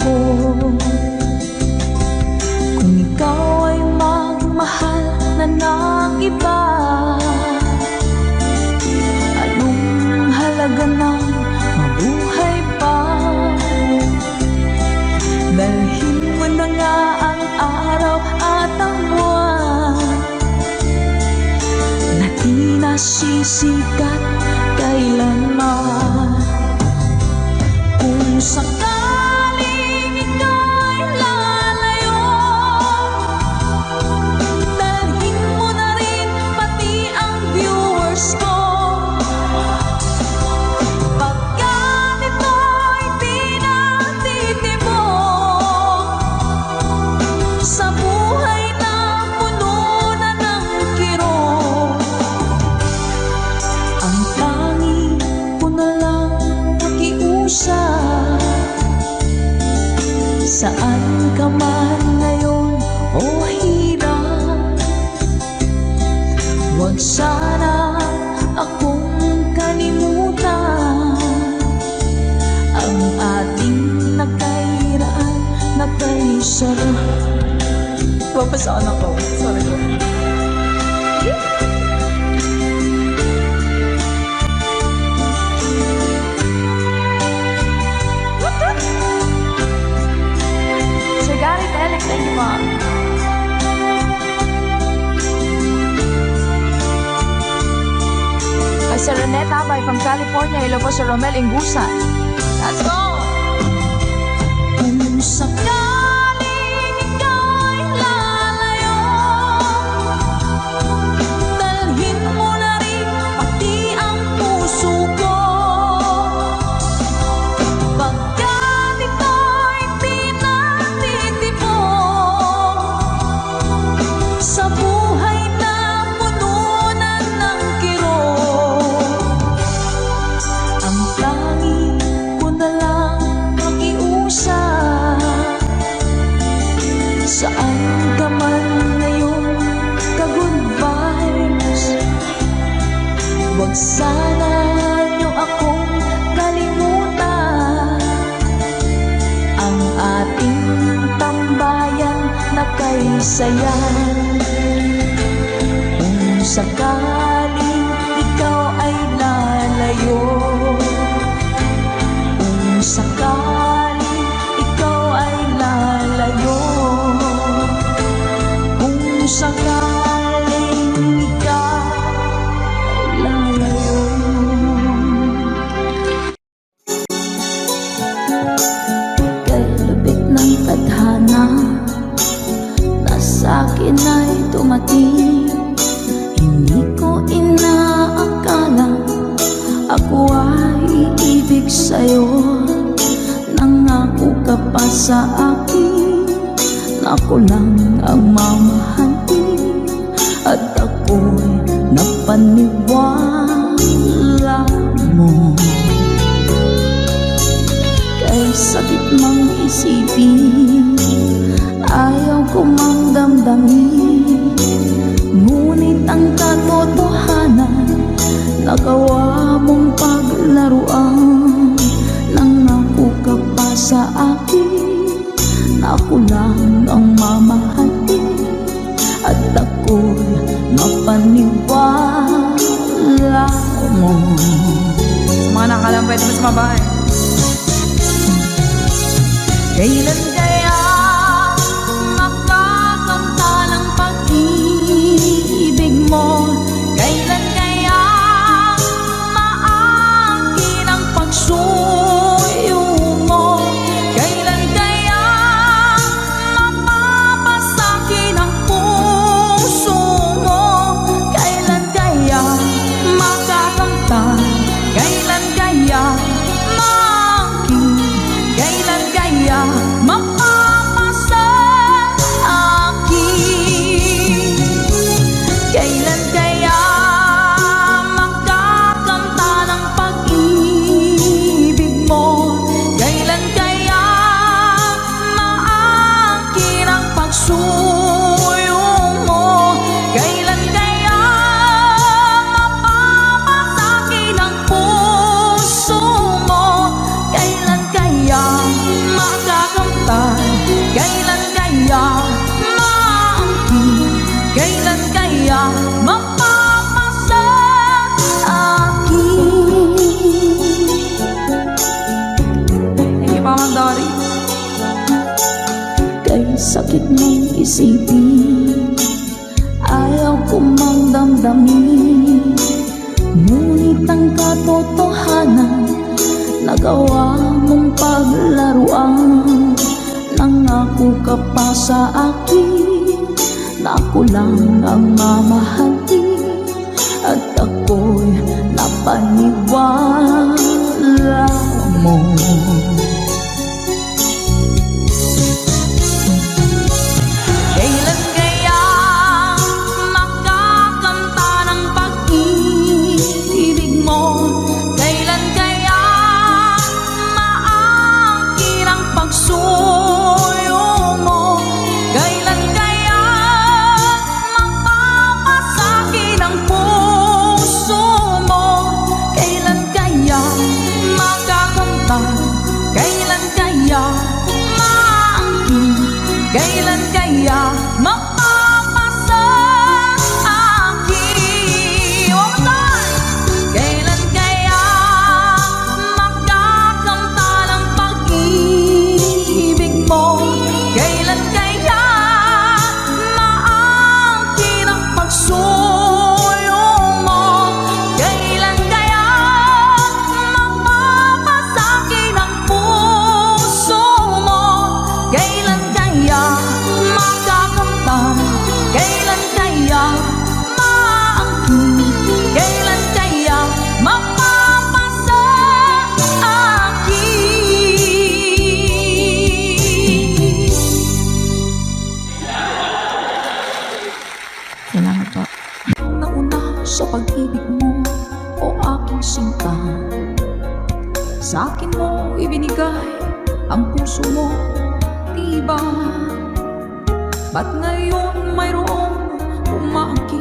ko. Kung ikaw ay magmahal na ng iba, anong halaga ng mabuhay pa? Dalhin mo na nga ang araw at ang buwan na di nasisikat kailanman. Kung sakaling ikaw ay lalayo, dalhin mo na rin pati ang viewers ko. Pagkat ito'y di natitibok sa buhay na puno na ng kirot, ang tangi ko na lang pakiusap. Saan ka man ngayon o hirap, huwag sana akong kalimutan. Ang ating nakairaan, nakaisarap. Papasaan ako. Sorry ko. Sir Gary Telek, thank you, ma'am. Kay Sir Renette Abay from California, hello po Sir Romel Ingusan. Let's go! Kung sakaling ikaw ay lalayo, dalhin mo na rin pati ang puso ko. Pagkat ito'y di natitibok sa buhay na puno na ng kirot, ang tangi ko na lang pakiusap. Saan ka man ngayon, ka-good vibes, huwag sana niyo akong kalimutan. Ang ating tambayan na kay sayan. Kung sakaling ikaw ay lalayo, kung sakaling ikaw ay lalayo, kung sakaling ikaw ay lalayo. Kay lubik ng tadhana na sa'kin ay dumating, hindi ko inaakala ako ay iibig sa'yo. Nangako ka pa sa akin na ako lang ang mamahalin, at ako'y napaniwala mo. Kay sakit mang isipin, ayaw ko mang damdamin, ngunit ang katotohanan nagawa mong paglaruan. Nangako ka pa sa akin na ako lang ang mamahalin, at ako'y mapaniwala mo. Mga nakalambay naman sa mabay. Kailan kaya makakamta ng pag-ibig mo? Kailan kaya maangkin ang pagsuyo mo? Kailan kaya mapapasakin ang puso mo? Kailan kaya makakamta? Kailan kaya maangkin? Kailan kaya kaya mapapasa akin. Thank you, Mama Dory. Kay sakit mong isipin, ayaw ko mang damdamin, ngunit ang katotohanan, nagawa mong paglaruan. Nangako ka pa sa akin na ako lang ang mamahalin, at ako'y napaniwala mo. Kailan kaya makakanta ng pag-ibig mo? Kailan kaya maangkin ang pagsuyo mo? Kailan kaya mapapasakin ang puso mo? Kailan kaya makakanta? Kailan kaya maangkin? Kailan kaya mapapasa akin? One more time! Kailan kaya makakanta ng pag-ibig mo? Kailan kaya maangkin ang pagsuyo mo? Kailan kaya mapapasakin ang puso mo? Kailan kaya makakanta? Kailan kaya maangkin? Kailan kaya mapapasa akin? Salamat po. Nauna sa pag-ibig mo, o aking sinta, sa akin mo ibinigay ang puso mo, diba? Ba't ngayon mayroong umaangkin?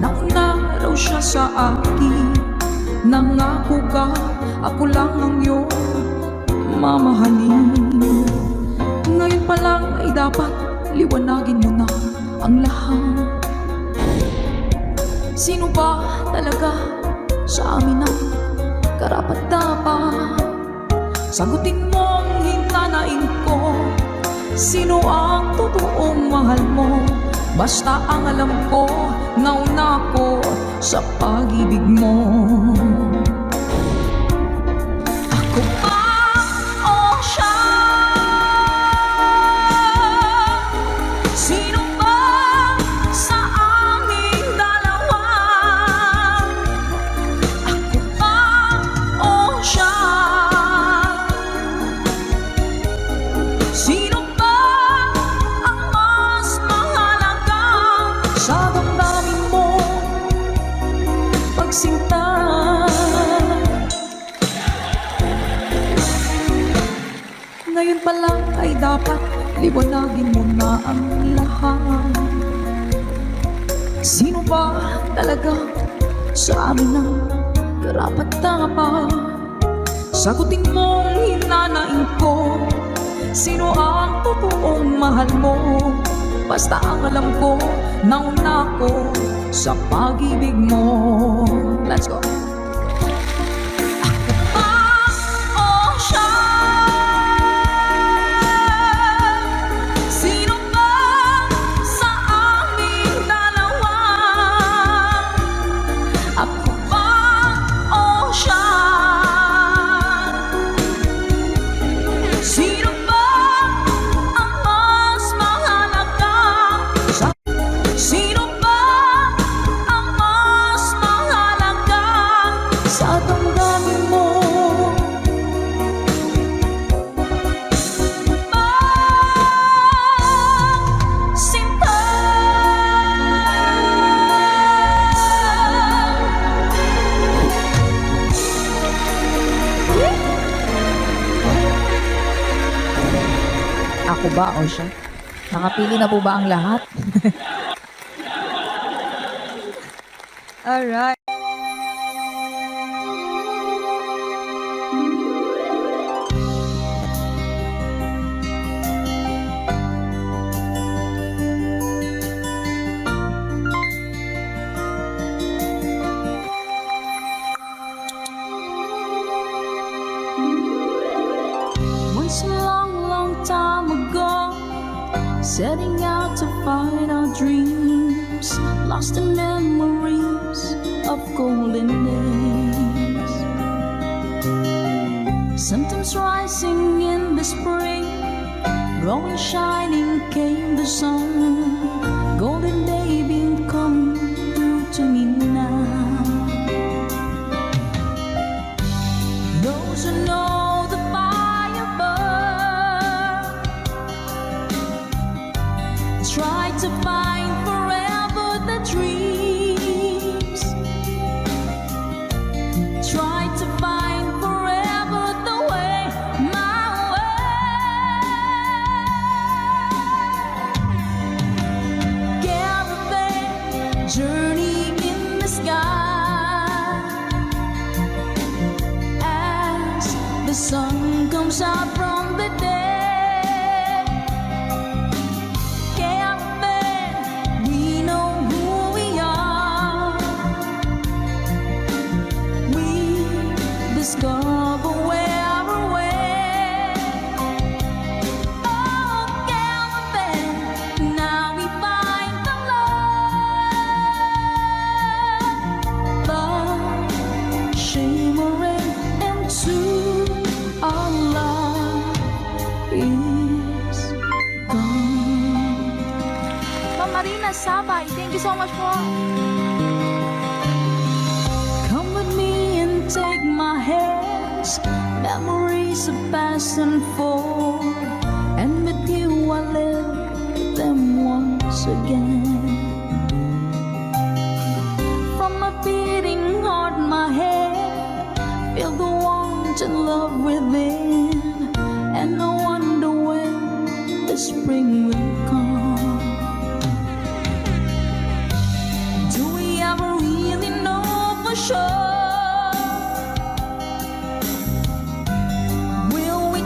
Nauna raw siya sa akin. Nangako ka, ako lang ang iyong mamahalin. Ngayon pa lang ay dapat liwanagin mo na ang lahat. Sino ba talaga sa amin ang karapat-dapat? Sagutin mo ang hintanain ko. Sino ang totoong mahal mo? Basta ang alam ko, nauna ko sa pag-ibig mo. Ako ba o siya? Sino ba sa aming dalawa? Ako ba o siya? Sino ba ang mas mahalaga sa damdamin mo? Pagsinta, ngayon pa lang ay dapat liwanagin mo na ang lahat. Sino ba talaga sa amin ang karapat-dapat? Sagutin mo ang hinanain ko. Sino ang totoong mahal mo? Basta ang alam ko, nauna ko sa pag-ibig mo. Let's go. Ako ba o siya? Sino ba sa aming dalawa? Ako ba o siya? Sino ba ang mas mahalaga? Sino ba ang mas mahalaga sa damdamin mo? Sinta, ako ba o siya? Nakapili na po ba ang lahat? Alright. setting out to find our dreams, lost in memories of golden days. Sometimes rising in the spring, growing shining came the sun. Golden day beam come through to me now. Those who know the fire burn try to find forever the dreams, try to find forever the way, my way. Caravan journey in the sky as the sun comes out from the day. Discover where we're way. Oh, caravan, now we find the love, love shimmering into our love is gone. Ma'am Marina Sabay, thank you so much po. Come with me and take my hands, memories of past and forth, and with you I live them once again. From my beating heart, my head, feel the warmth and love within, and I wonder when the spring will come. Do we ever really know for sure?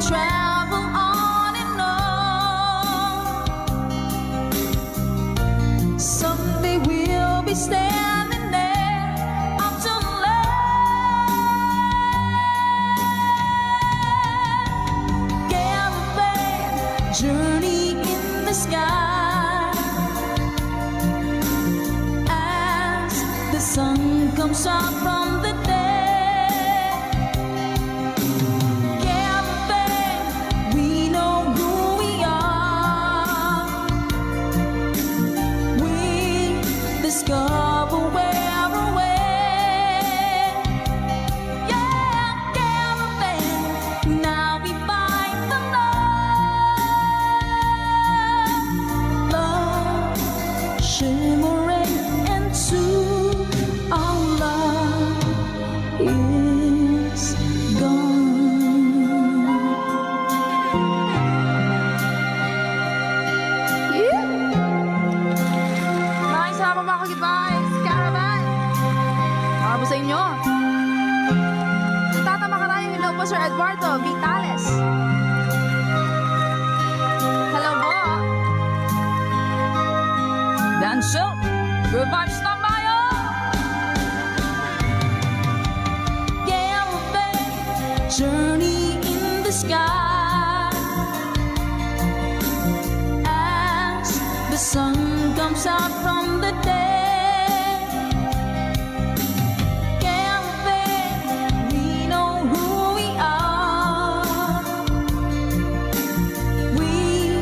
Travel on and on. Someday we'll be standing there up to land. Caravan journey in the sky as the sun comes out from the day. Discover where we're way. Yeah, caravan, now we find the love, love shimmering into our love is gone. Salamat mga kagibay, Caravan. Para po sa inyo. Tatama ka tayo. Hello po, Sir Eduardo Vitales. Hello po. Dance up, good vibes na tayo. Caravan journey in the sky as the sun comes out from the day. Caravan, we know who we are. We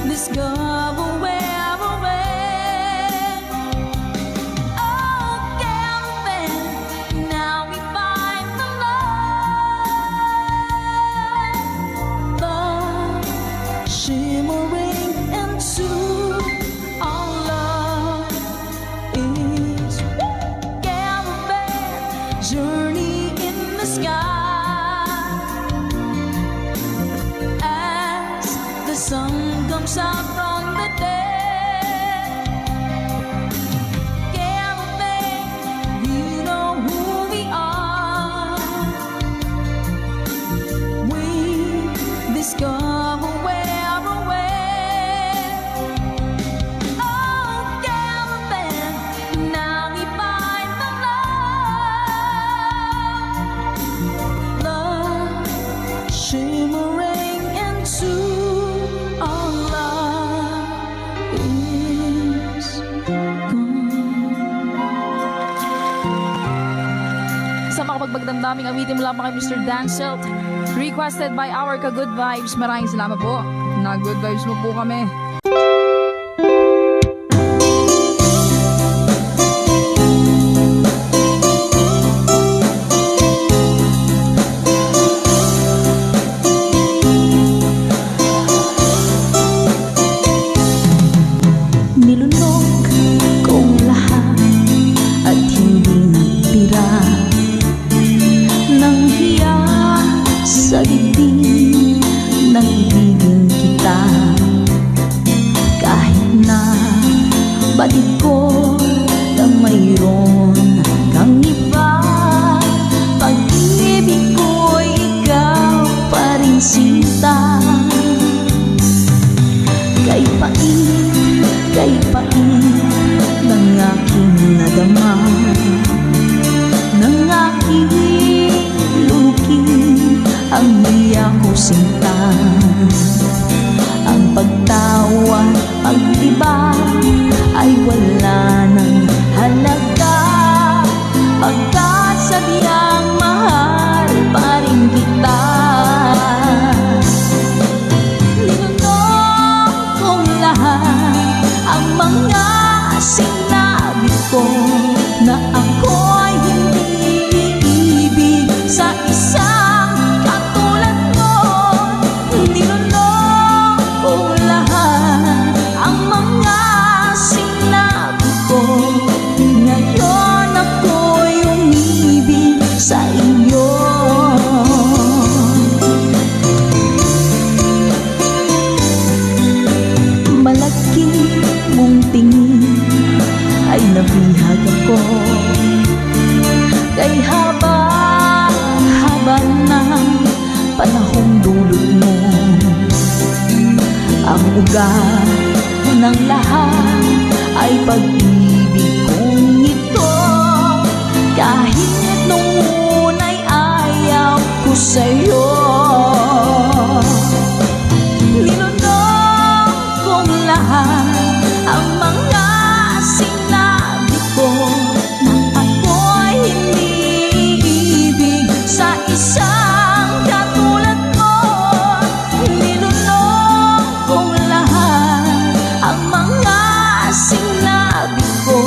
discover where we're way. Oh, caravan, now we find the love, love shimmering into our love damdaming awitin mula pa kay Mr. Danselt. Requested by our ka-good vibes. Maraming salamat po. Na-good vibes mo po kami. Nilunok kong lahat at hindi nagtira ng hiya sa dibdib ng ibigin kita. Kahit na batid ko na mayroon kang iba, pag-ibig ko'y ikaw pa rin sinta. Kay pait ng aking nadama, ng aking lulukin ang hiya ko sinta. Ang pagtawa, pag-iba ay wala ng halaga, pagkat sadyang mahal pa rin kita. Linunok kong lahat ang mga sinabi ko na ako'y hindi iibig sa isang katulad mo. Nilunok kong lahat ang mga sinabi ko, ngayon ako'y umibig sa iyo. Malaki mong tingin ay nabihag ako, kay haba ng panahong dulot mo. Ang ugat ng lahat ay pag-ibig kong ito, kahit nung una'y ayaw ko sa'yo. Linunok kong lahat ang mga sinabi ko na ako'y hindi iibig sa isang katulad mo. Linunok kong lahat ang mga sinabi ko,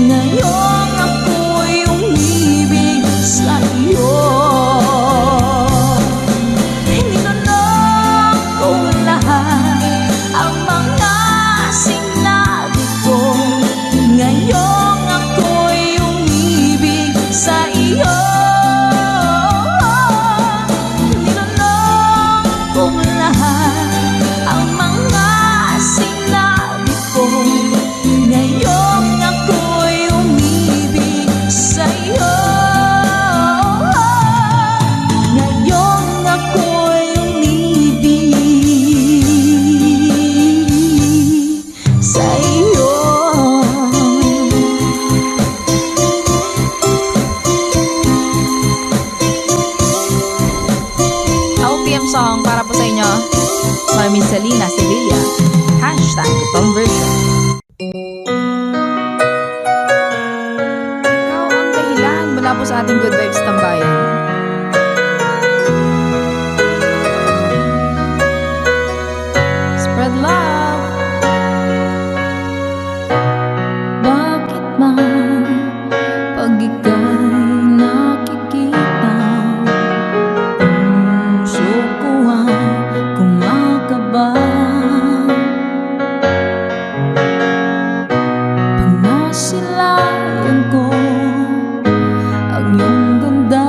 ngayon ako'y umibig sa iyo. Linunok kong lahat ang mga sinabi ko, ngayon ako'y umibig sa iyo. Linunok kong lahat ang mga sinabi ko, ngayon ako'y umibig sa iyo. Ngayon ako'y umibig sa iyo. OPM song para po sa inyo, Mami Selena Sevilla. Hashtag conversion. Ikaw ang dahilan mula po sa ating good vibes tambayan. Spread love. Bakit man pag ika'y nakikita, puso ko ay kumakaba. Pag nasilayan ko ang iyong ganda,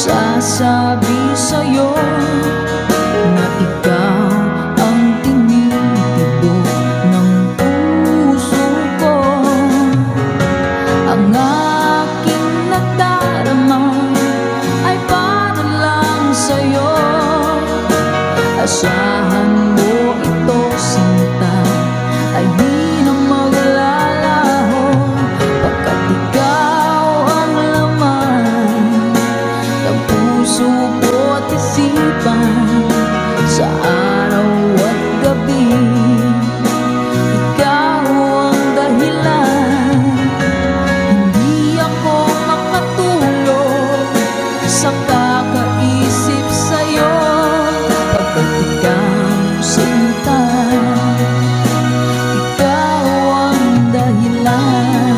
Sasabi sa'yo na ikaw ang tinitibok ng puso ko. Ang aking nadarama ay para lang sa'yo. Asahan mo ito, sinta, ay di na maglalaho, pagkat ikaw ang laman ng puso ko't isipan. Sa araw at gabi, ikaw ang dahilan. Hindi ako makatulog sa kakaisip sa'yo, pagkat ikaw sinta, ikaw ang dahilan.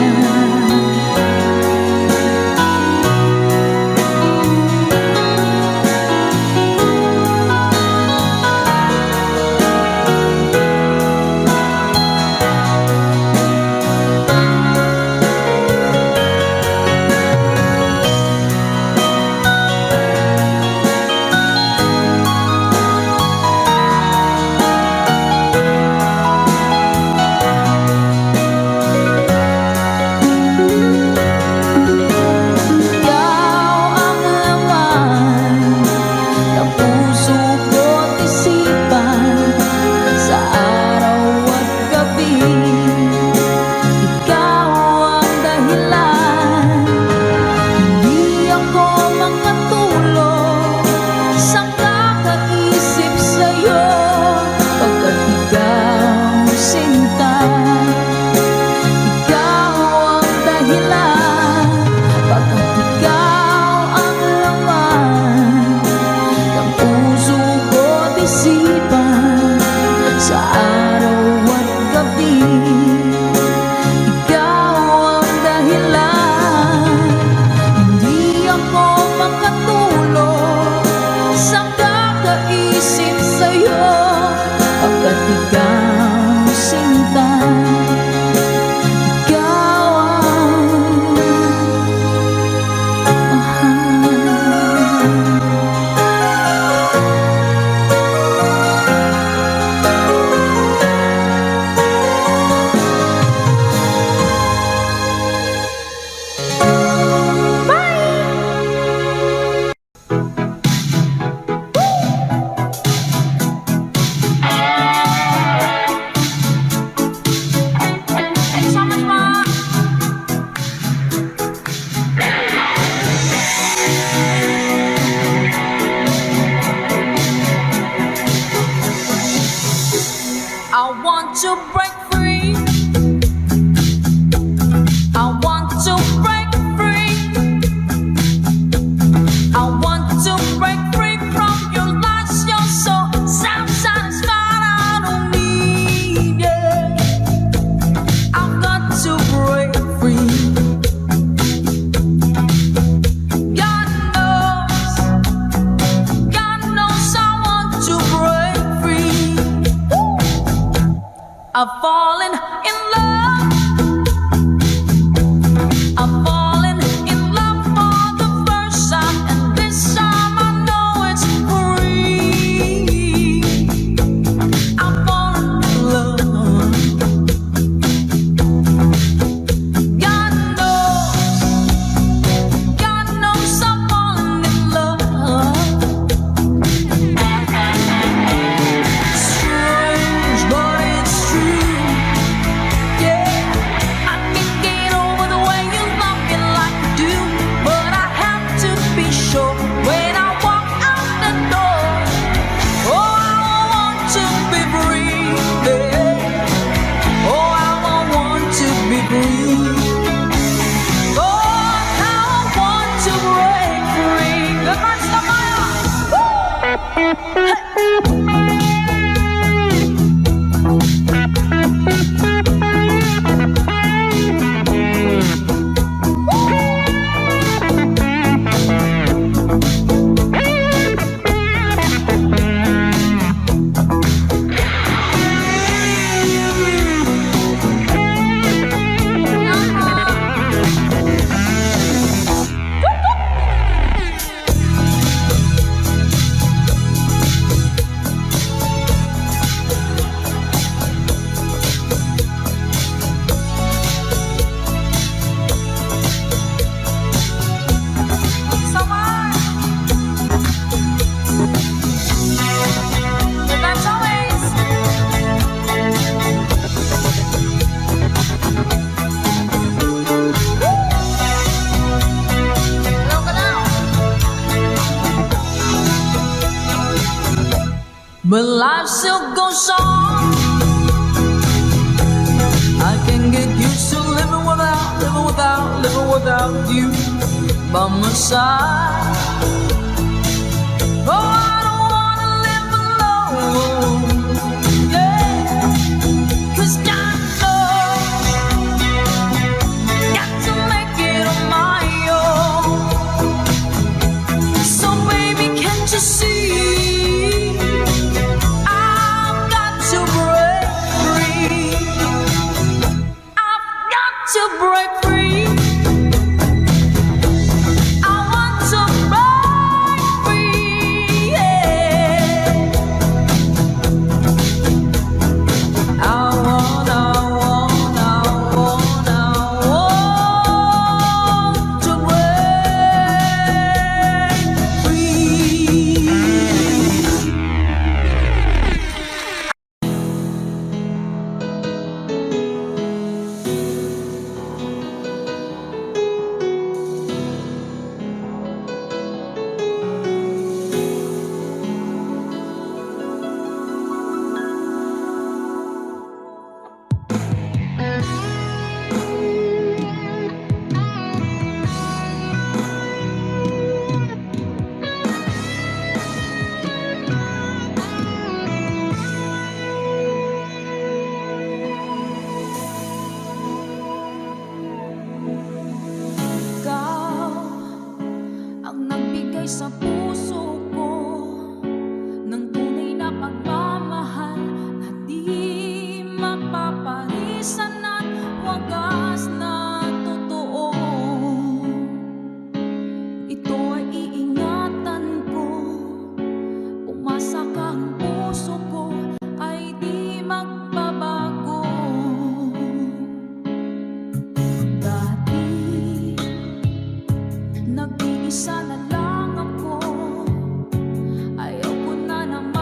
Sa araw at gabi, ikaw ang dahilan. Hindi ako makatulog sa kakaisip sa'yo, pagkat ikaw sinta, ikaw ang mahal. I want to break free. I want to break free. I want to break free from your lies. You're so self-satisfied. I don't need you. I've got to break free. God knows I want to break free. I've fallen in love. I've fallen in love for the first time, and this time I know it's free. I've fallen in love. God knows I've fallen in love. Strange, but it's true. Yeah, I can't get over the way you love me like you do, but I have to be sure when I walk out the door. Oh, I want to be free. Yeah. Oh, I want to be free. Oh, how I want to break free. Goodbye, Samaya. Woo! but life still goes on. I can get used to living without you by my side. Oh, I don't wanna live alone, yeah, 'cause I know got to make it on my own. So baby, can't you see I've got to break free? I've got to break free. I want to break free, yeah. I want to break free. Ikaw ang nagbigay sa puso ko ng tunay na pagmamahal na di mapaparisan at wagas na totoo. Ito ay iingatan ko, umasa ka ang puso ko ay di magbabago. Dati nag-iisa na lang ako, ayaw ko na naman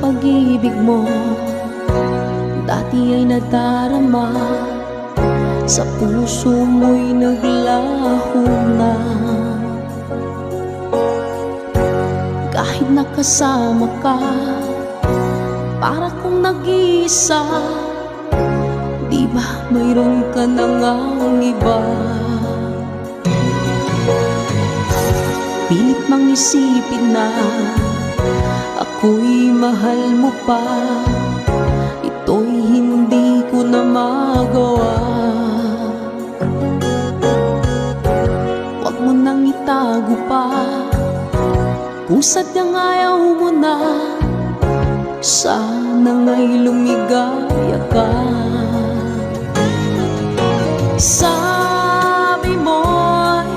pag-ibig mo dati ay nadarama, sa puso mo'y naglaho na. Kahit nakasama ka, para kong nag-iisa. Di ba mayroon ka na ngang iba? Pilit mang isipin na ako'y mahal mo pa, ito'y hindi ko na magawa. Huwag mo nang itago pa, kung sadyang ayaw mo na, sana nga'y lumigaya ka. Sabi mo'y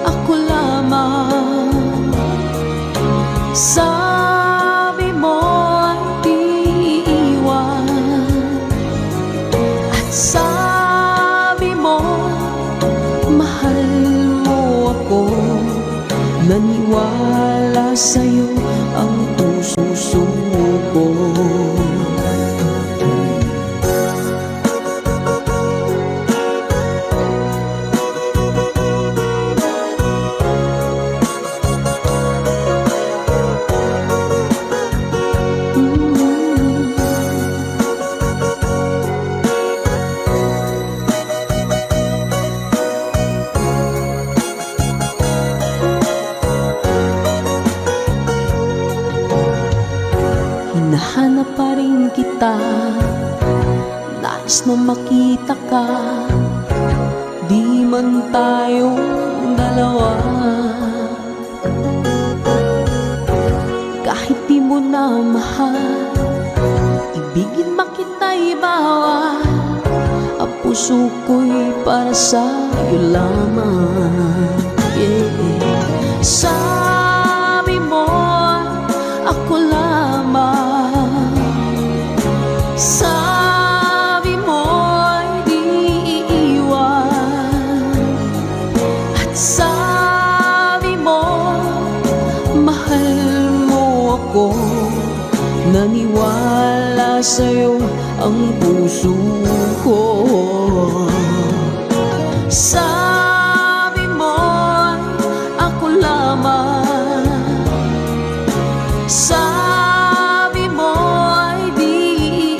ako lamang, sabi mo'y di iiwan, at sabi mo mahal mo ako. Naniwala sa'yo ang puso ko. Hinahanap pa rin kita, nais na makita ka, di man tayong dalawa. Kahit di mo na mahal, ibigin makita'y bawal. Ang puso ko'y para sa'yo lamang, yeah. Sabi mo ako lamang, sabi mo'y di iiwan, at sabi mo mahal mo ako. Naniwala sa'yo ang puso ko. Sabi mo'y ako lamang, sabi mo'y di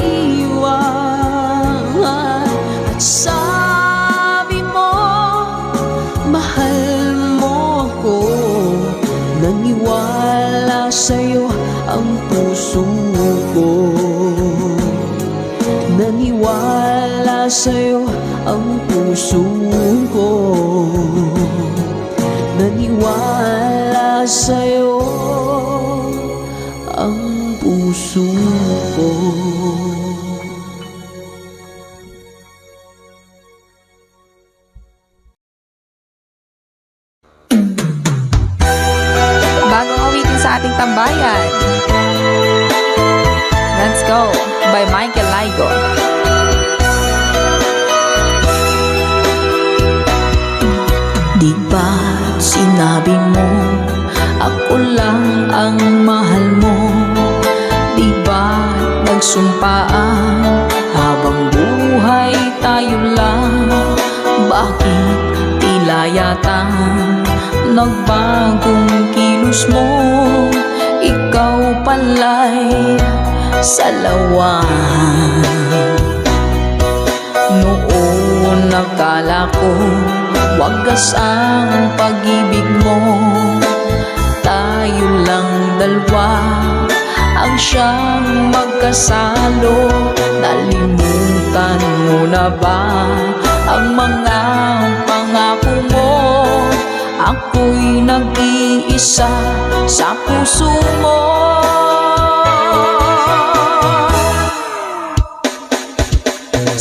iiwan, at sabi mo mahal mo ako. Naniwala sa'yo ang puso ko. Naniwala sa'yo ang puso ko. Naniwala sa'yo ang puso ko. Bagong awitin sa ating tambayan. Let's Go by Michael Laigo. Di ba't sinabi mo ako lang ang mahal mo? Di ba't nagsumpaan habang buhay tayo lang? Bakit tila yata nagbagong kilos mo? Ikaw pala'y salawan. Noon nakala ko wagas ang pag-ibig mo, tayo lang dalawa ang siyang magkasalo. Nalimutan mo na ba ang mga pangako mo? Ako'y nag-iisa sa puso mo.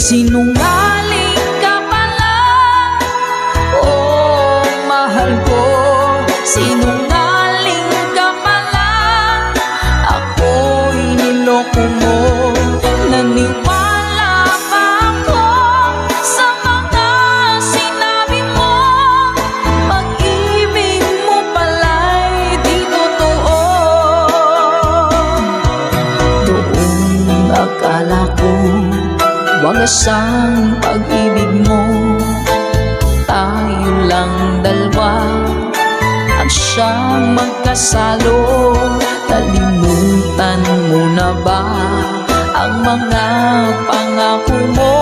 Sinungaling ka pala, oh mahal ko. Sinungaling ka pala, ako'y niloko mo. Naniwala pa ako sa mga sinabi mo. Pag-ibig mo pala'y di totoo. wagas ang pag-ibig mo. Tayo lang dalawa ang siyang magkasalo. Kalimutan mo na ba ang mga pangako mo?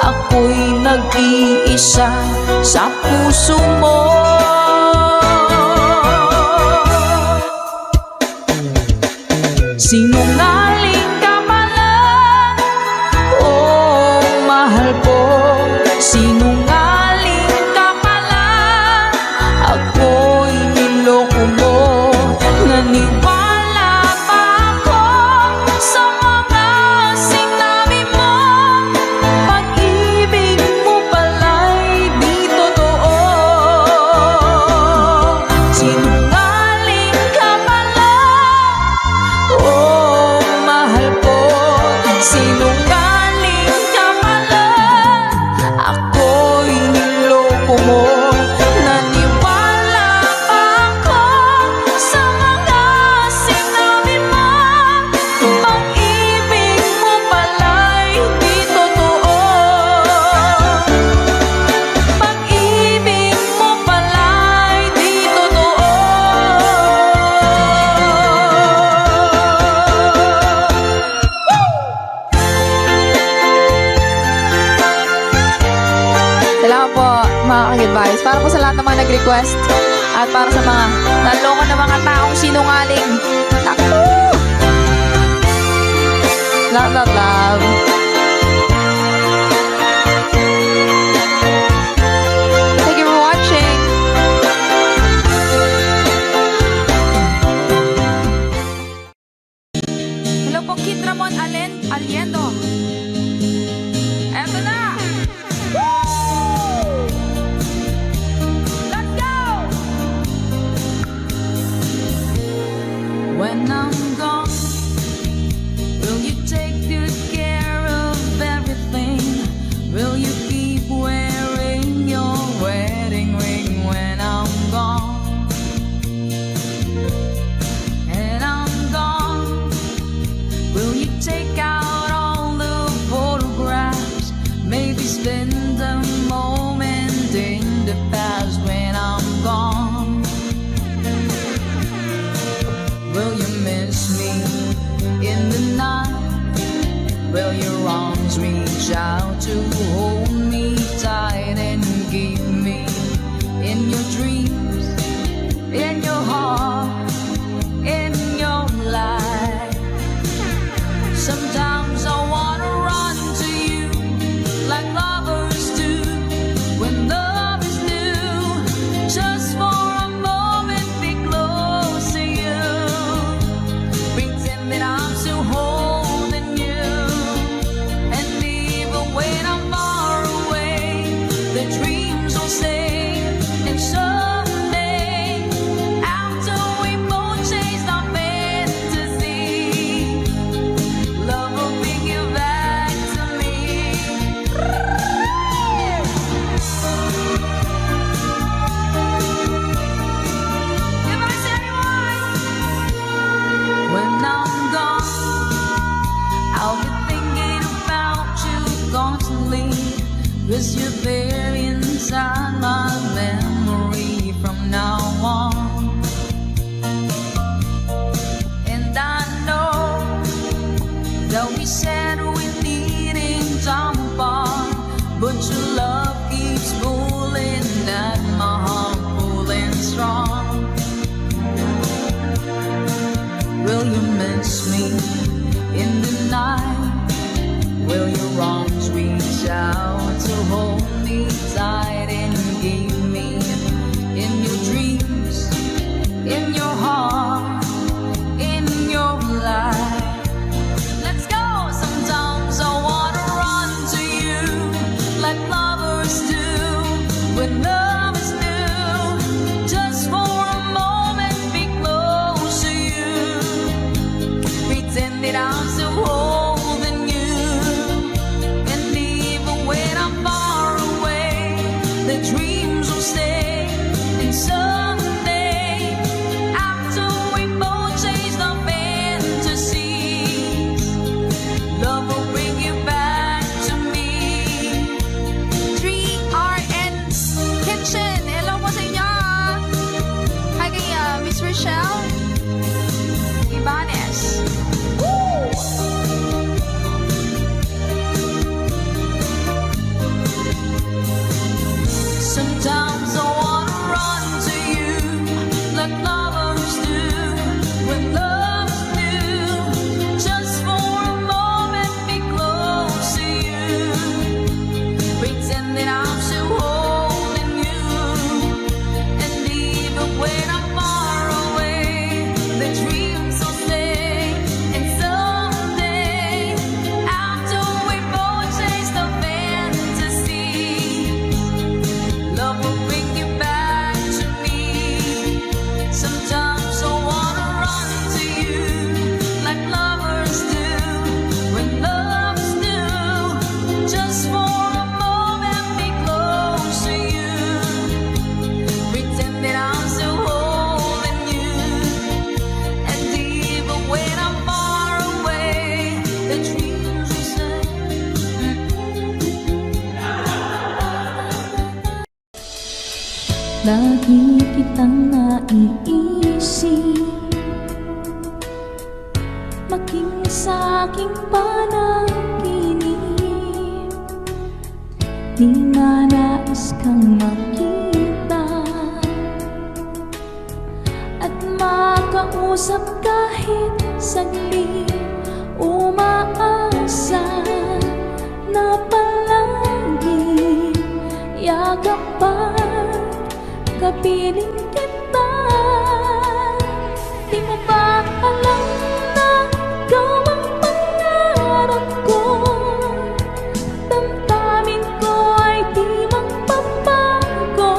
Ako'y nag-iisa sa puso mo. Sinungaling ka pala, oh mahal ko. Sinungaling ka pala, ako'y niloko mo. Naniwala pa ako sa mga sinabi mo. Pag-ibig mo pala'y di totoo. Sinungaling ka pala, oh mahal ko. Sinungaling ka pala, ako'y niloko mo. Naniwala pa ako sa mga sinabi mo. Pag-ibig mo pala'y di totoo. Pag-ibig mo pala'y di totoo. Salamat po mga ka-good vibes. Para po sa lahat ng mga nag-request at para sa mga naloko na mga taong sinungaling. Naku! Love, love, love. Thank you for watching. Hello po, Kid Ramon Aliendo. Eto na! Let's go! When I'm gone, will you take good care of everything? Will you keep wearing your wedding ring when I'm gone? And I'm gone, will you take out all the photographs? Maybe spend a moment in the past when I'm gone. Will you miss me in the night? Will your arms reach out to hold me tight and keep me in your dreams, in your heart, in your life? Sometimes I wanna run to you like lovers do when love is new. Just for a moment be close to you. Pretend that I'm still holding you. And even when I'm far away, the dreams will stay. And someday, after we both chased our fantasy, love will bring you back to me. If I say why, when I'm gone, I'll be thinking about you constantly. 'Cause you're there inside my memory from now on. And I know that we said we needing time apart, but your love keeps pulling at my heart, pulling strong. Will you miss me in the night? Will your arms reach out to hold me tight and keep me in your dreams, in your heart, in your life? Let's go! Sometimes I wanna run to you like lovers do when love is new. Just for a moment be close to you. Pretend that I'm still holding you. And even when I'm far away, the dreams Lagi kitang naiisip, maging sa aking panaginip. Di na nais kang makita at makausap kahit saglit. Umaasa na palagi yakapan, kapiling kita. Di mo ba alam na ikaw ang pangarap ko? Damdamin ko ay di magbabago.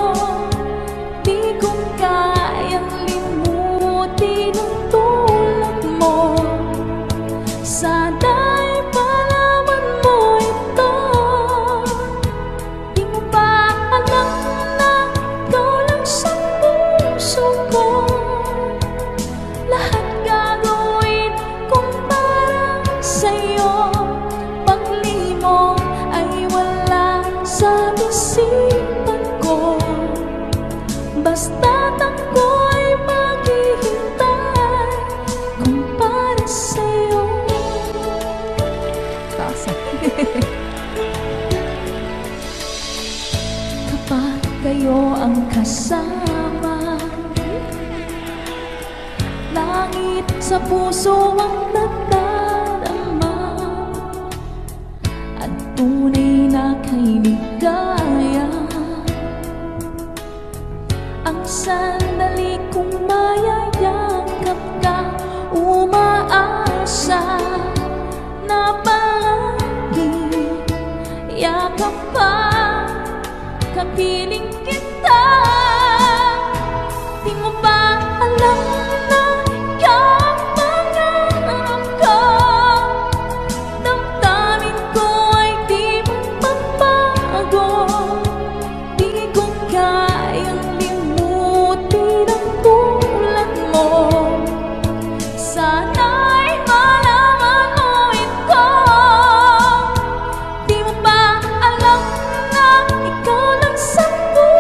Di ko kayang limutin ang tulad mo. Sana'y malaman mo ito. Di mo ba alam na ikaw lang sa puso ko? Lahat gagawin kong para sa'yo. Paglimong ay wala sa isipan ko. Basta't ako'y maghihintay kung para sa'yo. Kapag kayo ang kasama, langit sa puso ang nadarama, at tunay na kay ligaya. Ang sandali kong mayayakap ka, umaasa na palagi yakap pa, kapiling kita. Di mo ba alam na ikaw ang pangarap ko? Damdamin ko ay di magbabago. Di ko kayang limutin ang tulad mo. Sana'y malaman mo ito. Di mo ba alam na ikaw lang sa puso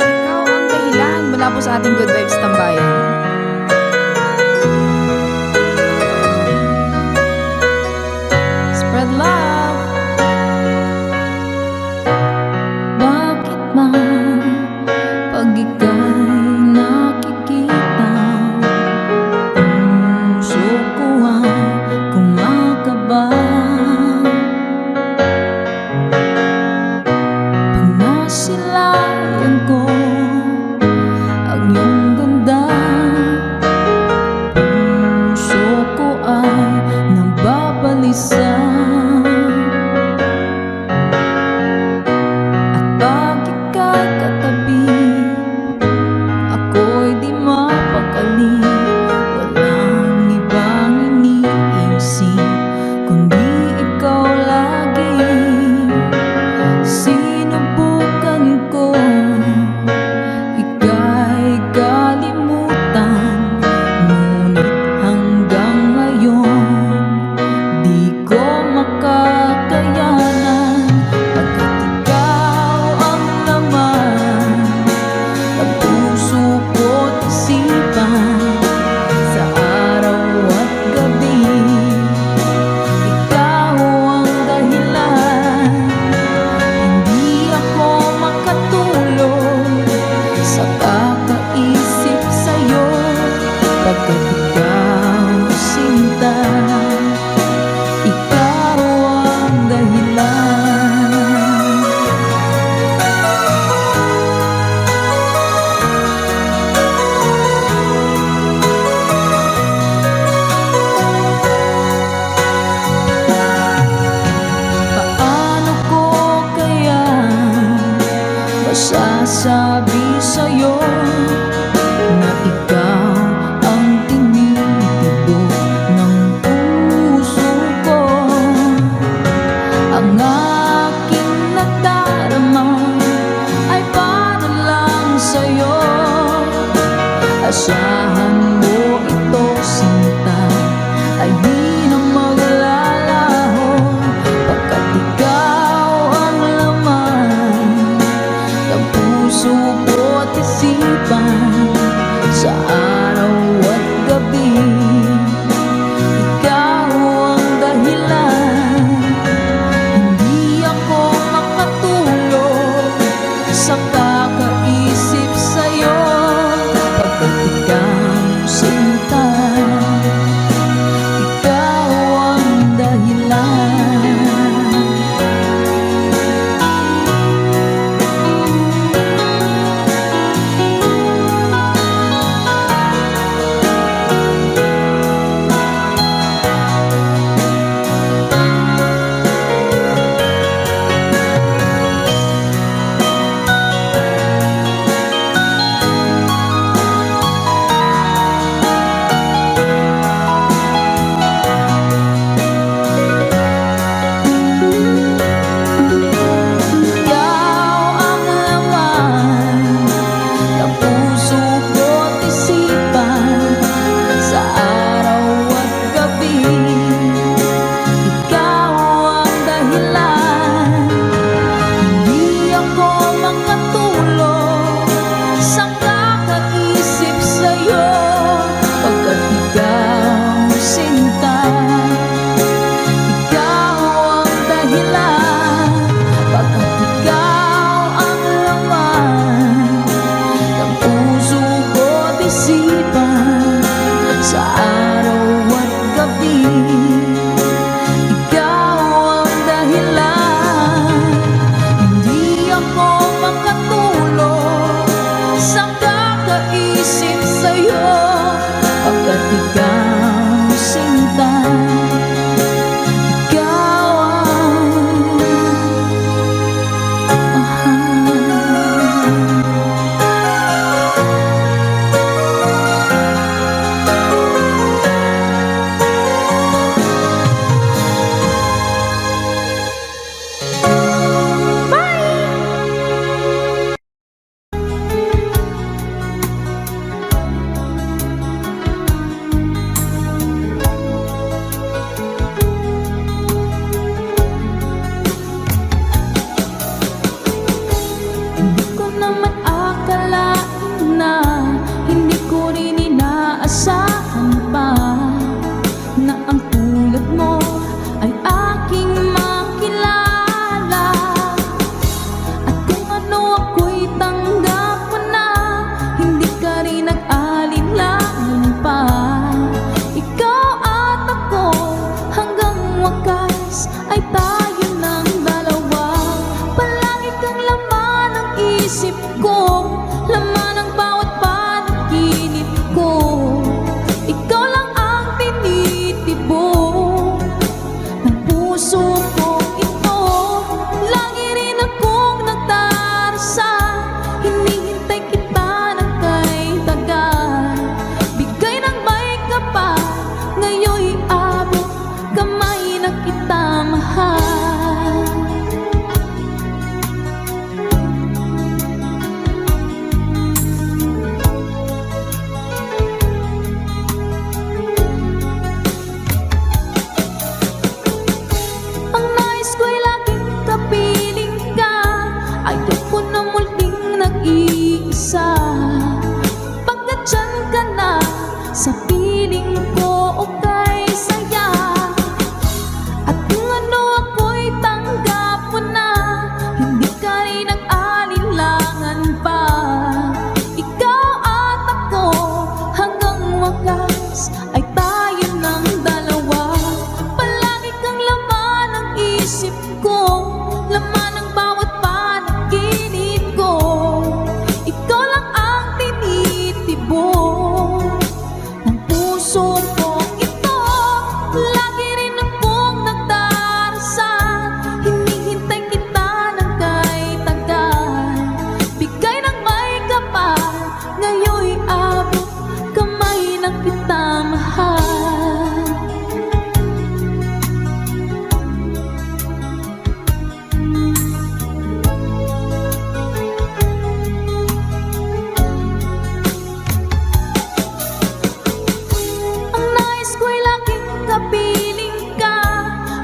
Ikaw ang dahilan mula po sa ating Good Vibes Tambayan. Spread love. Bakit man pag ika'y nakikita, puso ko ay kumakaba. Pag nasilayan ko ang iyong ganda,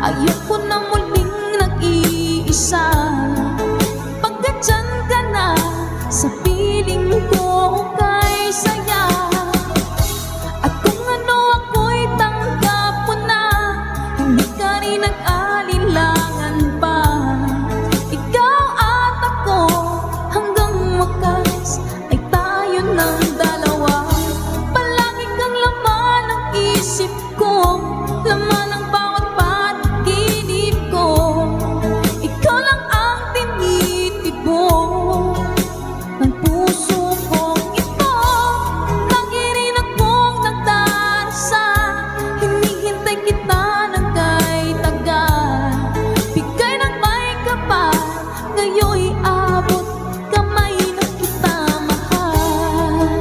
Ayoko na muling nag-iisa. Pagkat dyan ka na, sa piling ko kay saya. At kung ano ako'y tanggap mo na, hindi ka rin nag-alinlangan pa. Ikaw at ako, hanggang wakas ay tayo ng dalawa. Palagi kang laman ng isip ko, laman ng bawat panaginip ko. Ikaw lang ang tinitibok ng puso kong ito. Lagi rin akong nagdarasal, hinihintay kita ng kay tagal. Bigay ng may kapal, ngayon'y abot kamay na kita mahal.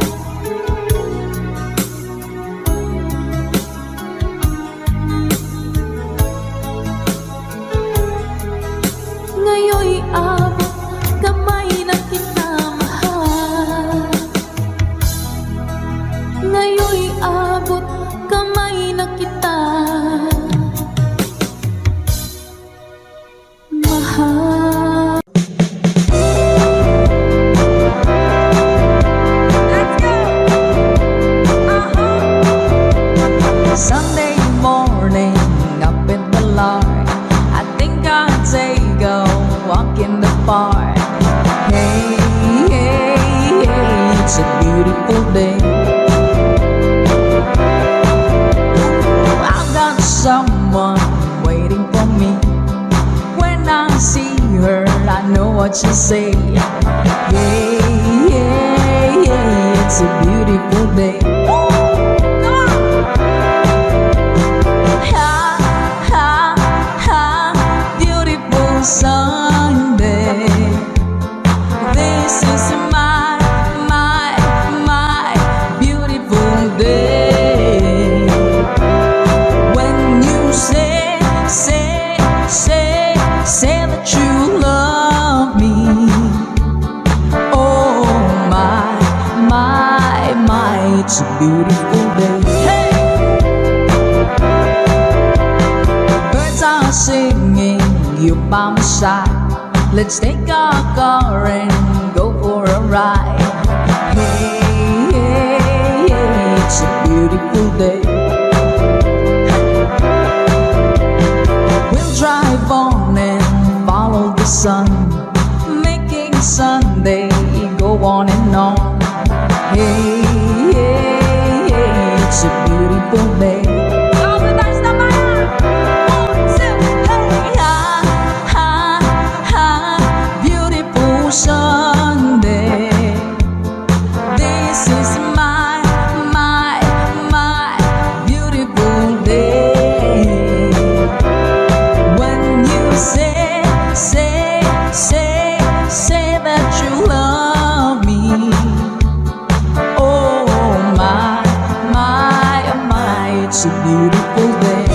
Ngayon'y abot kamay na kita mahal. Ngayon'y abot kamay na kita mahal. Sunday morning, up in the lark, I think I'll take a walk in the park. Hey, hey, hey, it's a beautiful day. I've got someone waiting for me. When I see her, I know what she'll say. Hey, hey, hey, it's a beautiful day. Ha, ha, ha, beautiful Sunday. This is my beautiful day. When you say that you love me. Oh my, it's a beautiful day. Hey! Birds are singing, you by my side. Let's take our car and go for a ride. Hey, hey, hey, it's a beautiful day. We'll drive on and follow the sun, making Sunday go on and on. Hey, hey, hey, it's a beautiful day. Beautiful Sunday. This is my beautiful day. When you say that you love me. Oh my, it's a beautiful day.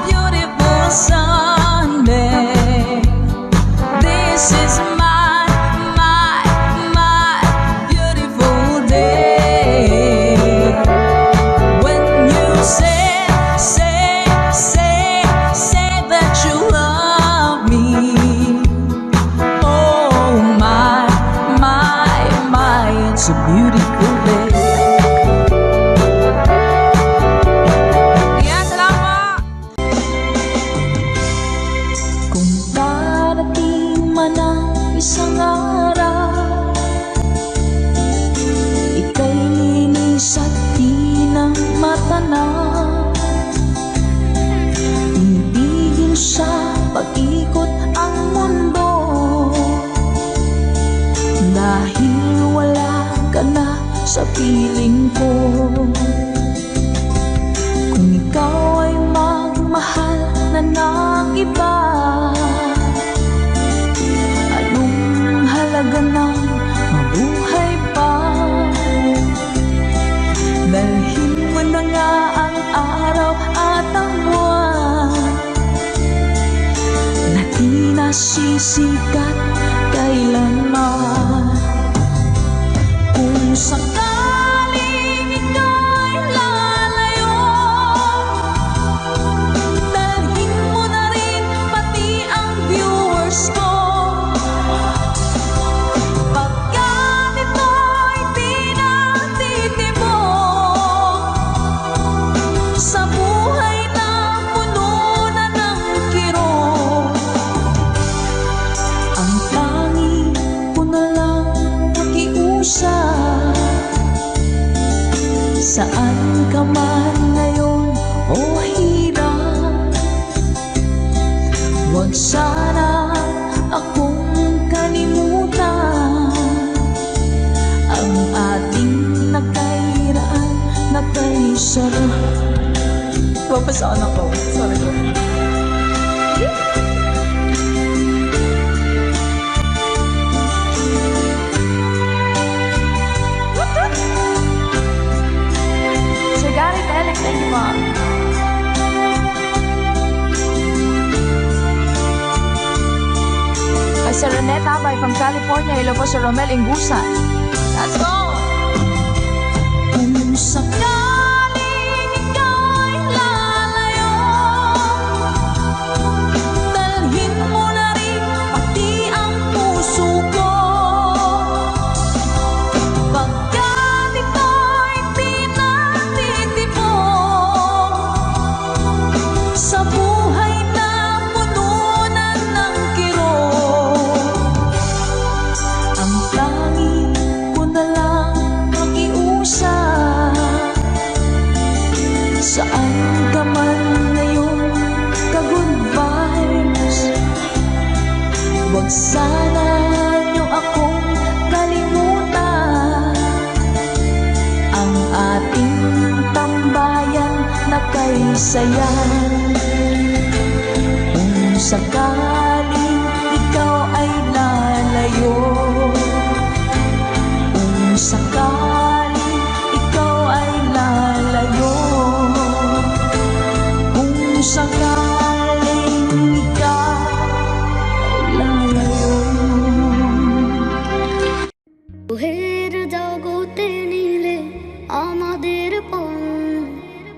Beautiful Sunday. This is my beautiful day. When you say that you love me. Oh my, it's a beautiful day. Yan, salamat! Kung darating man ang isang araw, ika'y linis at di na matanaw. Tintigil sa pag-ikot ang mundo, dahil wala ka na sa piling ko. Kung ikaw ay magmahal na ng iba, anong halaga ng mabuhay pa? Dalhin mo na nga ang araw at ang buwan na di nasisikat kailanman. Kung sakaling Saan ka man ngayon o hirap, huwag sana akong kalimutan ang ating nakairaan, nakaisarap. Papasaan ako. Sorry ko. Sir Gary Telek, thank you, Mom. Kay Sir Renette Abay from California. Hello po, Sir Romel Ingusan. Let's go! Kung sakaling ikaw'y lalayo, dalhin mo na rin pati ang puso ko. Pagkat ito'y di natitipon sa buhay na pununan ng kirot, ang tangi ko na lang makiusap. Saan ka man ngayon, ka-good vibes, huwag sana niyo akong kalimutan ang ating tambayan na kay sayan. Kung sakaling ikaw ay lalayo, kung sakaling ikaw ay lalayo, kung sakaling ikaw ay lalayo. রুহের জগতে নিলে আমাদের পণ,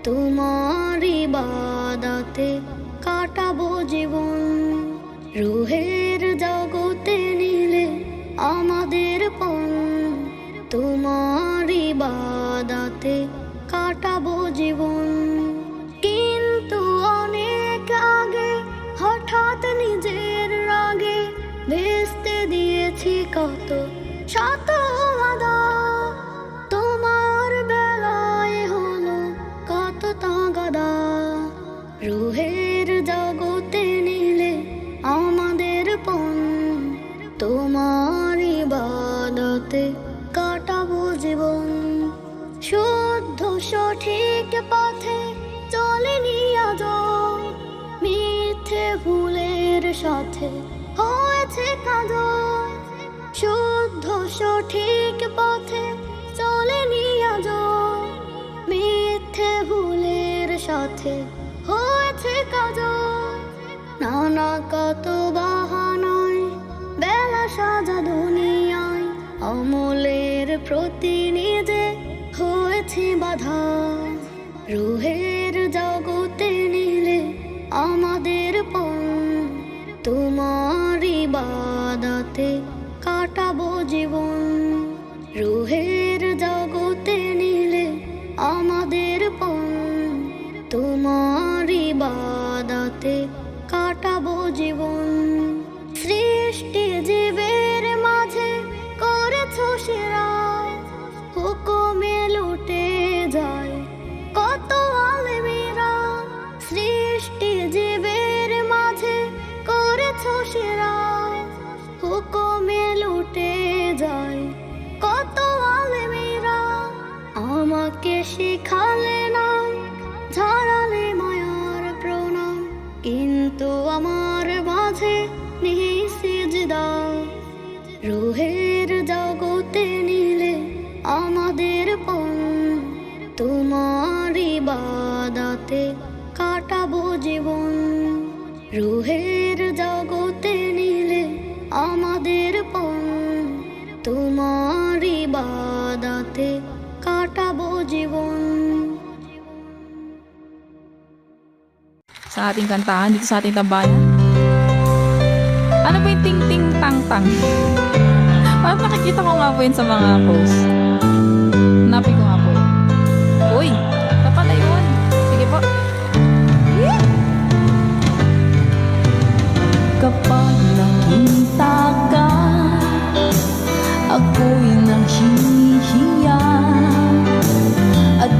তোমার ইবাদতে কাটাবো জীবন। রুহের জগতে নিলে আমাদের পণ, তোমার ইবাদতে কাটাবো জীবন। কিন্তু অনেক আগে হঠাৎ নিজের রাগে ভেস্তে দিয়েছি কত শত আদা, তোমার বেলায় হলো কত তাগাদা। রুহের জগতে নিলে আমাদের পণ, তোমার ইবাদতে কাটাবো জীবন। শুদ্ধ সঠিক পথে চলেনি আজ, মিথ্যে ভুলের সাথে হয়েছে কাজ। শুদ্ধ সঠিক পথে চলেনি আজ, মিথ্যে ভুলের সাথে হয়েছে কাজ। নানা কত বাহানায় বেলা সাজা দুনিয়ায়, অমলের প্রতি নিজে হয়েছে বাধা। রুহের জগতে নিলে আমাদের পণ, তোমার ইবাদতে কাটাবো জীবন। রুহের জগতে নিলে আমাদের পণ, তোমার ইবাদতে কাটাবো জীবন। সৃষ্টি জীবের মাঝে করেছো সেরা, হুকুমে লুটে যায় কত আলেমেরা। সৃষ্টি জীবের মাঝে করেছো সেরা, হুকুমে লুটে যায় কত আলেমেরা। আমাকে শিখালে না, ঝাড়ালে মায়ার প্রণাম, কিন্তু আমার মাঝে নেই সিজদা। রুহের জগতে নিলে আমাদের পণ, তোমার ইবাদতে কাটাবো জীবন। রুহের জগতে নিলে আমাদের পণ, তোমার ইবাদতে কাটাবো জীবন। Sa ating kantahan dito sa ating tambayan. Ano ba yung ting-ting-tang-tang? Parang nakikita ko nga po yun sa mga posts. Hanapin ko nga po yun. Uy! Ito pala yun. Sige po. Kapag nakita ka, ako'y nanghihiya at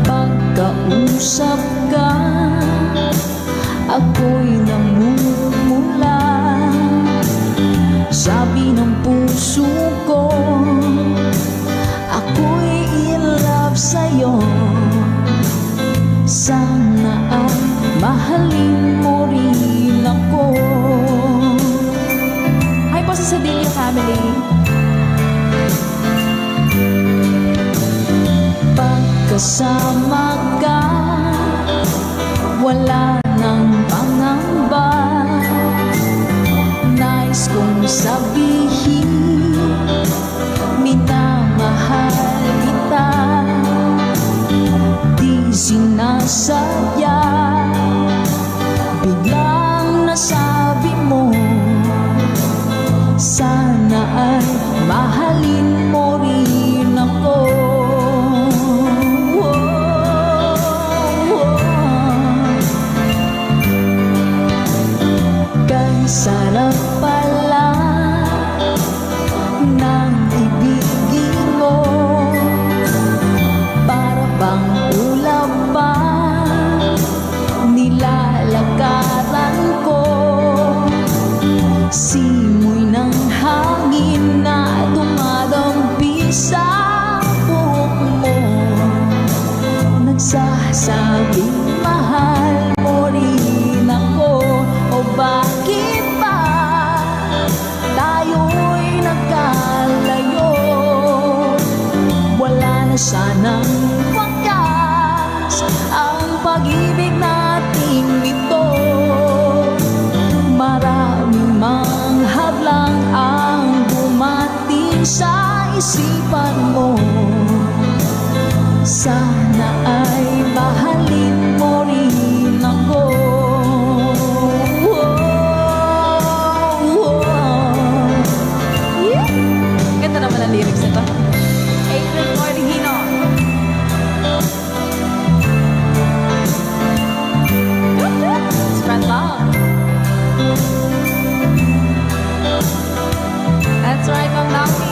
kasama ka, wala nang pangamba. Nais kong sabihin, minamahal kita. Di sinasadya, biglang nasabi mo, sana ay mahalin mo rin ako. Kay sarap pala ng ibigin mo, para bang ulap pa nilalakaran ko. Simoy ng hangin na dumadampi sa buhok mo, nagsasabing mahal mo rin ako. O bakit ba tayo'y nagkalayo? Wala na sanang wakas ang pag-ibig nating ito. Maraming mga hadlang ang dumating sa isipan mo. Sana ay mahalin mo rin ako. Ganda naman ang lyrics nito. April Cordigino. Spread love. That's right, Ma'am Nami.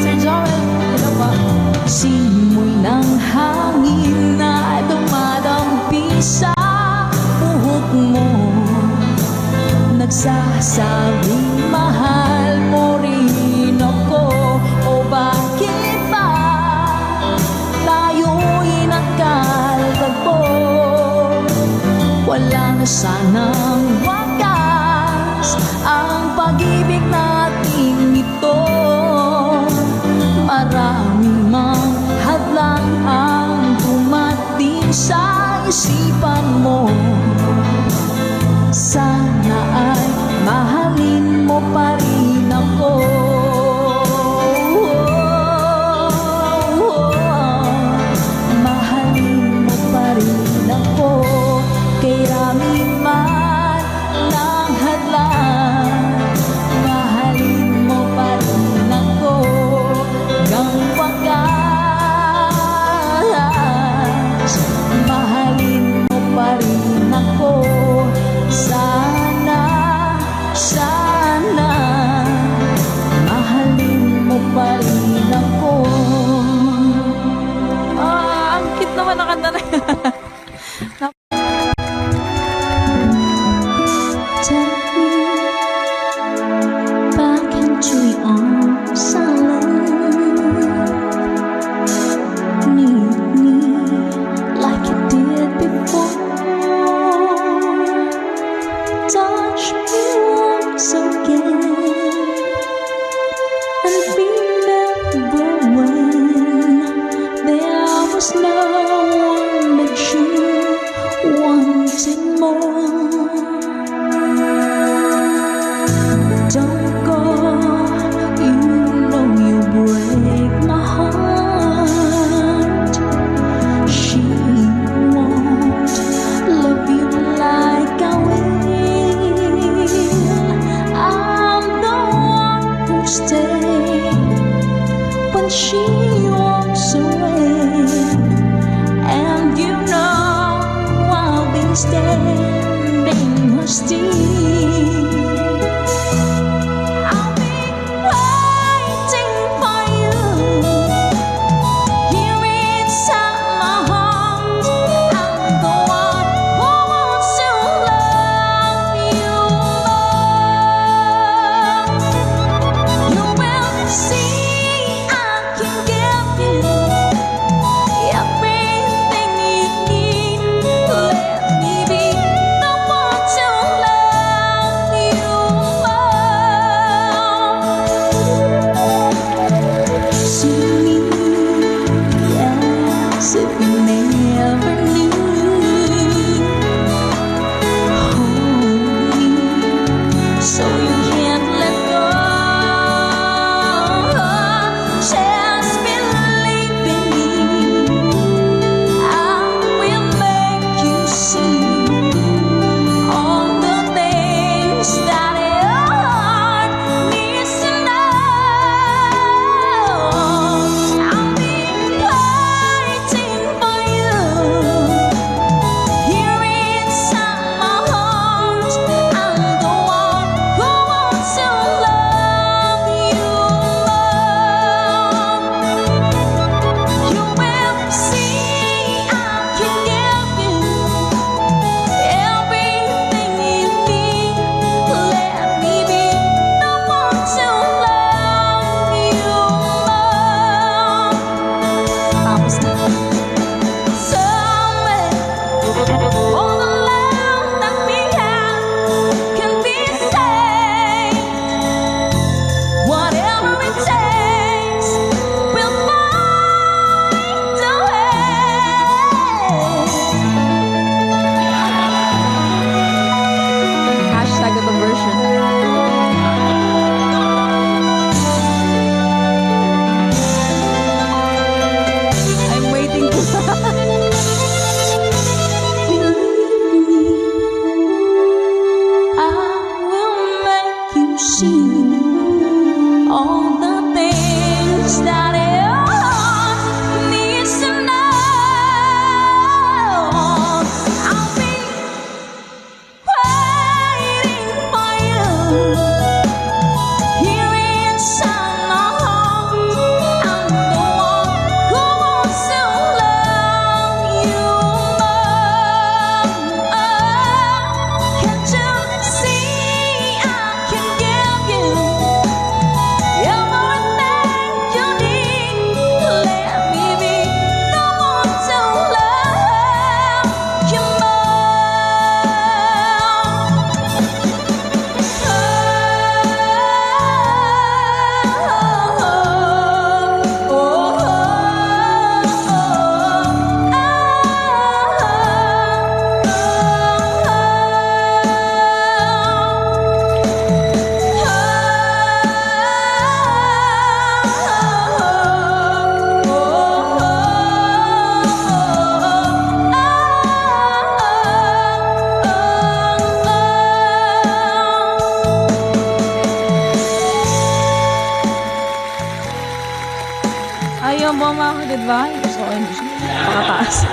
Sir Joel, hello po. Simoy ng hangin na dumadampi sa buhok mo, nagsasabing mahal mo rin ako. O bakit ba tayo'y nagkalagpo? Wala na sanang wakas ang pag-ibig nating ito. Maraming mga hadlang ang dumating sa isipan mo. Sana ay mahalin mo pa rin ako. Mahalin mo pa rin ako. Kay rami man ng hadlang, mahalin mo pa rin ako. Hanggang wakas, mahalin mo pa rin ako. Sana, sana, mahalin mo pa rin ako. Ang cute naman ang kanta na yan. Take me back into your arms, I need me like you did before. Touch me once again and remember when there was no one but you wanted more. Don't go, you know you break my heart. She won't love you like I will. I'm the one who stays when she walks away, and you know I'll be standing her still. I'll be waiting for you here inside my heart. I'm the one who wants to love you more. You will see I can give you everything you need. Let me be the one to love Ayaw mo mga goodbye. Gusto ko yun. Pakataas.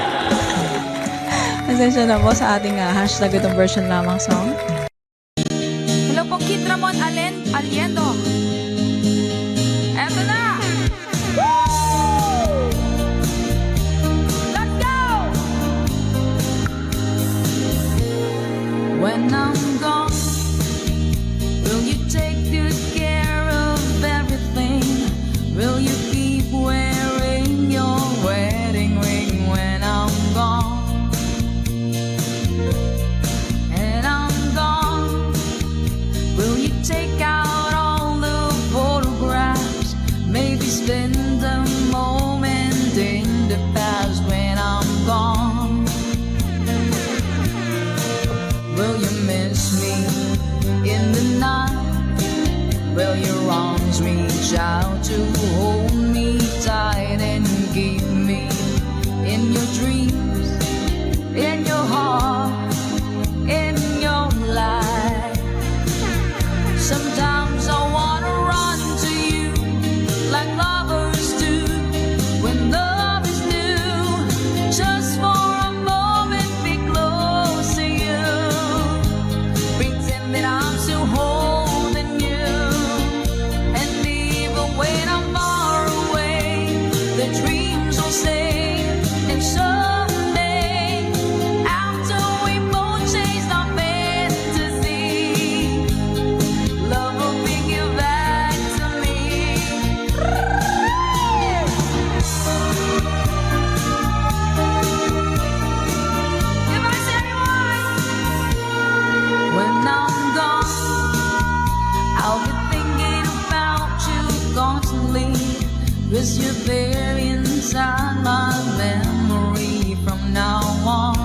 Pasensya na po sa ating hashtag itong version lamang song. Hello po, Kid Ramon Aliendo. Eto na! Let's go! When I'm gone, will you take good care of everything? Will you keep wearing your wedding ring when I'm gone? And I'm gone, will you take out all the photographs? Maybe spend a moment in the past when I'm gone. Will you miss me in the night? Will your arms reach out to hold me tight and keep me in your dreams, in your heart, in your life? Sometimes I wanna run to you like lovers do when love is new. Just for a moment be close to you, pretend that I'm still holding you. And even when I'm far away, the dreams will stay. And someday, after we both chased our fantasy, love will bring you back to me. If I say when I'm gone, I'll be thinking about you constantly, 'cause you're there inside my memory from now on.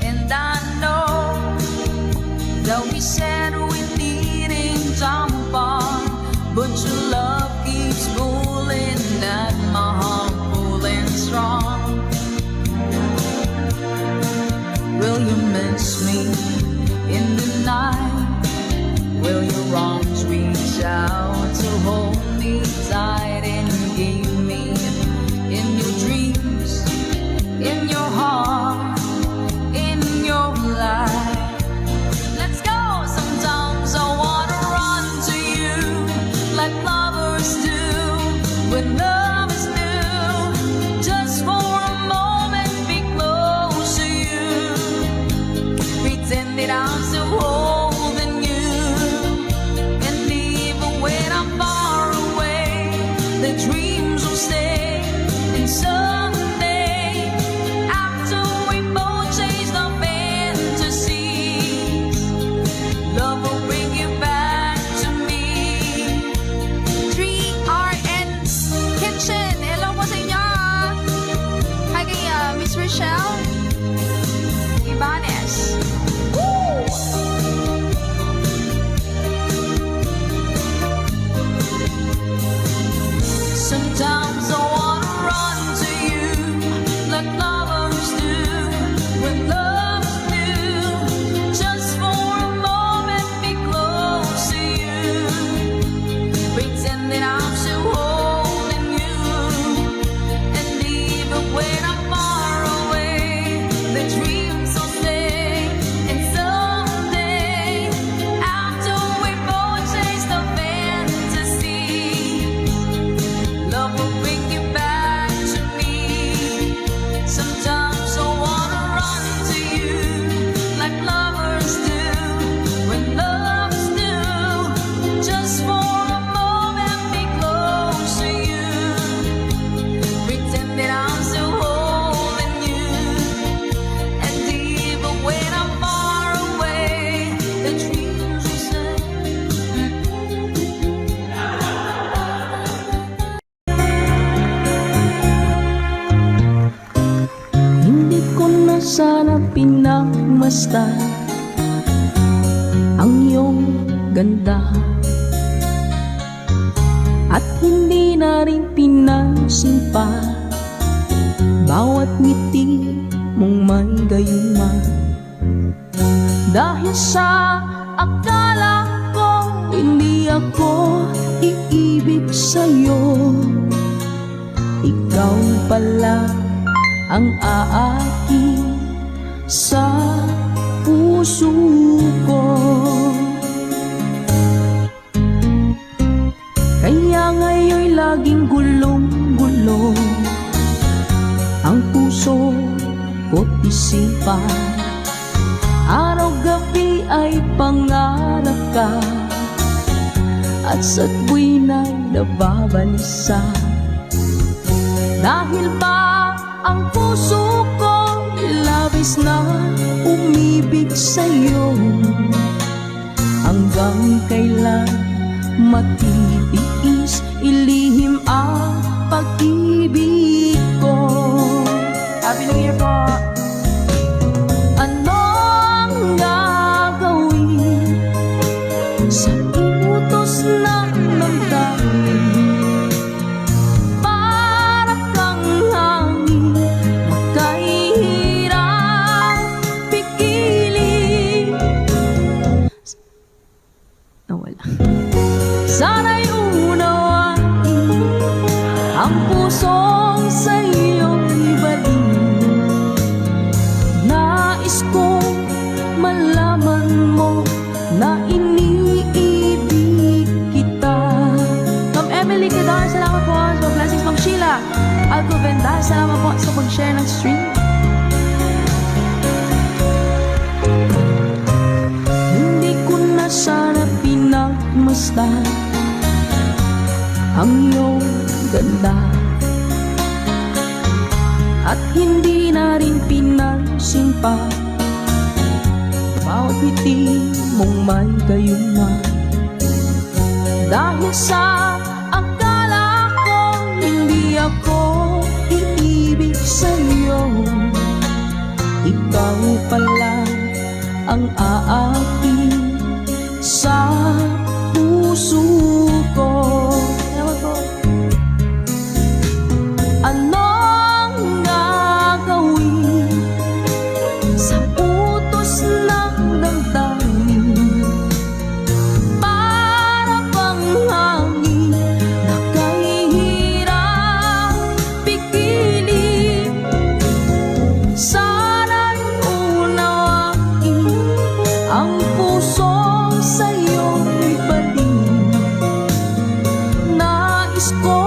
And I know that we said we needing time apart, but your love keeps pulling at my heart, pulling strong. Will you miss me in the night? Will your arms reach out to hold me tight and keep me in your dreams, in your heart, in your life? Let's go! Sometimes I wanna run to you like lovers do when love is new. Just for a moment be close to you, pretend that I'm still holding you. And even when I'm far away, the dreams will stay. And someday, after we both chase our fantasies, love will bring you back to me. 3RN Kitchen. Hello po sa inyo. Hi kay Miss Rochelle Ibanez. Sometimes I wanna run to you like lovers do when love is new. Just for a moment be close to you, pretend that I'm still holding you. And even when I'm far away, the dreams will stay. And someday, after we both chase the fantasy, love will bring you back to me. Sometimes I wanna run to you like lovers do when love is new. Just for a moment be close to you, pretend that I'm still holding you. And even when I'm far away, the dreams will stay. Hindi ko na sana pinagmasdan ang iyong ganda, at hindi na rin pinansin pa bawat ngiti mong may gayuma. Dahil sa akala kong hindi ako iibig sa'yo. Ikaw pala ang aaki sa puso ko. Kaya ngayon'y laging gulong-gulo ang puso ko't isipan. Araw-gabi ay pangarap ka at sa tuwina'y nababalisa. Dahil ba ang puso ko labis na umibig sa'yo? Hanggang kailan matitiis ilihim ang pag-ibig ko? Happy New Year po! Anong gagawin sa utos ng damdamin? Para kang hangin na kahirap pigilin. Nawala. Sana'y unawain ang pusong sa'yo'y balik. Nais kong malaman mo na iniibig kita. Ma'am Emily Kedar, salamat po sa blessings. Ma'am Sheila Alcovenda, salamat po sa pag-share ng stream. Hindi ko na sana pinagmasdan ang iyong ganda, at hindi na rin pinansin pa bawat ngiti mong may gayuma. Dahil sa akala ko hindi ako iibig sa'yo, ikaw pala ang aaki sa puso ko. Anong gagawin sa utos ng damdamin? Para bang hangin na kahirap pigilin. Sana'y unawain ang pusong sa'yo'y balik. Nais ko